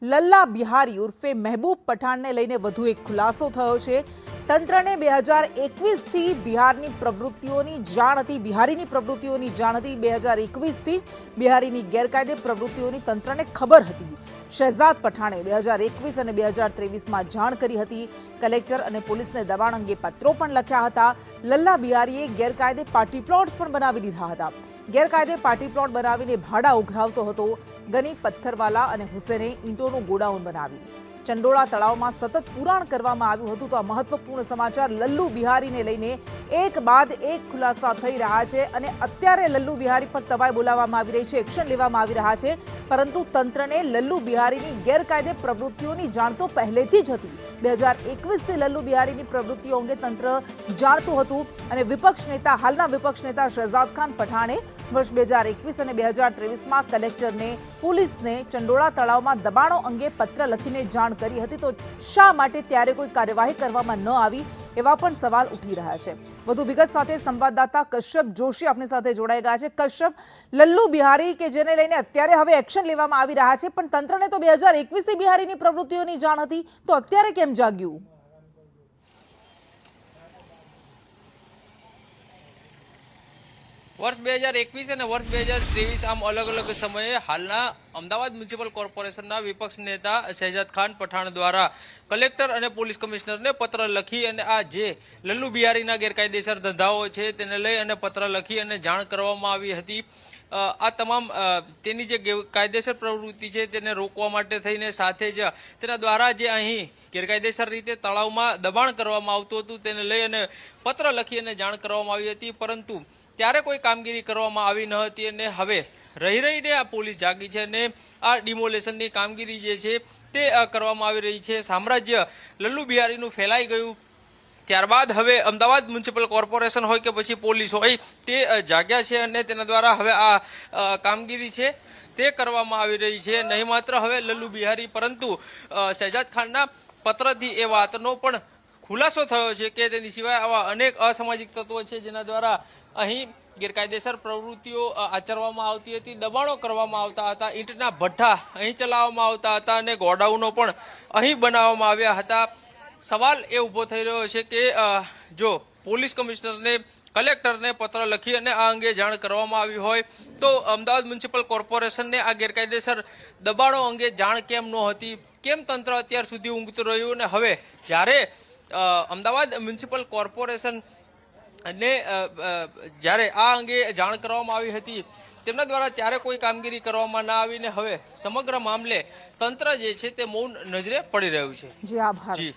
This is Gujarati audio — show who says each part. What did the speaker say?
Speaker 1: લલ્લા બિહારી ઉર્ફે મહેબૂબ પઠાણને લઈને વધુ એક ખુલાસો થયો છે। તંત્રને 2021થી બિહારની પ્રવૃત્તિઓની જાણ હતી, બિહારીની પ્રવૃત્તિઓની જાણ હતી। 2021થી જ બિહારીની ગેરકાયદે પ્રવૃત્તિઓની તંત્રને ખબર હતી। શહેજાદ પઠાણે 2021 અને 2023માં જાણ કરી હતી। કલેક્ટર અને પોલીસને દબાણ અંગે પત્રો પણ લખ્યા હતા। લલ્લા બિહારીએ ગેરકાયદે પાર્ટી પ્લોટ્સ પણ બનાવી દીધા હતા। ગેરકાયદે પાર્ટી પ્લોટ બનાવીને ભાડા ઉઘરાવતો હતો। ગની પથ્થરવાલા અને હુસેને ઈંટોનું ગોડાઉન બનાવી ચંડોળા તળાવમાં સતત પુરાણ કરવામાં આવ્યું હતું। તો આ મહત્વપૂર્ણ સમાચાર લલ્લુ બિહારીને લઈને એક બાદ એક ખુલાસા થઈ રહ્યા છે અને અત્યારે લલ્લુ બિહારી પર તવાઈ બોલાવવામાં આવી રહી છે, એક્શન લેવામાં આવી રહ્યા છે। પરંતુ તંત્રને લલ્લુ બિહારીની ગેરકાયદે પ્રવૃત્તિઓની જાણ તો પહેલેથી જ હતી। 2021થી લલ્લુ બિહારીની પ્રવૃત્તિઓ અંગે તંત્ર જાણતું હતું અને હાલના વિપક્ષ નેતા શહેજાદ ખાન પઠાણે વર્ષ 2021 અને 2023માં કલેક્ટરને, પોલીસને ચંડોળા તળાવમાં દબાણો અંગે પત્ર લખીને જાણ કરી હતી। તો શા માટે ત્યારે કોઈ કાર્યવાહી કરવામાં ન આવી, એવા પણ સવાલ ઉઠી રહ્યા છે। વધુ વિગત સાથે સંવાદદાતા કશ્યપ જોશી આપણી સાથે જોડાઈ ગયા છે। કશ્યપ, લલ્લુ બિહારી કે જેને લઈને અત્યારે હવે એક્શન લેવામાં આવી રહ્યા છે, પણ તંત્રને તો 2021થી બિહારીની પ્રવૃત્તિઓની જાણ હતી, તો અત્યારે કેમ જાગ્યું?
Speaker 2: વર્ષ 2021 અને વર્ષ 2023 આમ અલગ અલગ સમયે હાલના અમદાવાદ મ્યુનિસિપલ કોર્પોરેશનના વિપક્ષ નેતા શહેજાદ ખાન પઠાણ દ્વારા કલેક્ટર અને પોલીસ કમિશનરને પત્ર લખી અને આ જે લલ્લુ બિહારીના ગેરકાયદેસર ધંધાઓ છે તેને લઈ અને પત્ર લખી અને જાણ કરવામાં આવી હતી। આ તમામ તેની જે કાયદેસર પ્રવૃત્તિ છે તેને રોકવા માટે થઈને સાથે જ તેના દ્વારા જે અહીં ગેરકાયદેસર રીતે તળાવમાં દબાણ કરવામાં આવતું હતું તેને લઈ અને પત્ર લખી અને જાણ કરવામાં આવી હતી, પરંતુ ત્યારે કોઈ કામગીરી કરવામાં આવી ન હતી અને હવે રહીને આ પોલીસ જાગી છે અને આ ડિમોલેશનની કામગીરી જે છે તે કરવામાં આવી રહી છે। સામ્રાજ્ય લલ્લુ બિહારીનું ફેલાઈ ગયું, ત્યારબાદ હવે અમદાવાદ મ્યુનિસિપલ કોર્પોરેશન હોય કે પછી પોલીસ હોય તે જાગ્યા છે અને તેના દ્વારા હવે આ કામગીરી છે તે કરવામાં આવી રહી છે। નહીં માત્ર હવે લલ્લુ બિહારી પરંતુ શહેજાદ ખાનના પત્રથી એ વાતનો પણ ખુલાસો થયો છે કે તેની સિવાય આવા અનેક અસામાજિક તત્વો છે જેના દ્વારા અહીં ગેરકાયદેસર પ્રવૃત્તિઓ આચરવામાં આવતી હતી, દબાણો કરવામાં આવતા હતા, ઈંટના ભઠ્ઠા અહીં ચલાવવામાં આવતા હતા અને ગોડાઉનો પણ અહીં બનાવવામાં આવ્યા હતા। સવાલ એ ઊભો થઈ રહ્યો છે કે જો પોલીસ કમિશનરને, કલેક્ટરને પત્ર લખી અને આ અંગે જાણ કરવામાં આવી હોય તો અમદાવાદ મ્યુનિસિપલ કોર્પોરેશનને આ ગેરકાયદેસર દબાણો અંગે જાણ કેમ ન હતી, કેમ તંત્ર અત્યાર સુધી ઊંઘતું રહ્યું અને હવે જ્યારે અમદાવાદ મ્યુનિસિપલ કોર્પોરેશન અને જ્યારે આ અંગે જાણ કરવામાં આવી હતી તેમના દ્વારા ત્યારે કોઈ કામગીરી કરવામાં ના આવીને હવે સમગ્ર મામલે તંત્ર જે છે તે મૌન નજરે પડી રહ્યું છે।
Speaker 1: જી આભાર।
Speaker 2: જી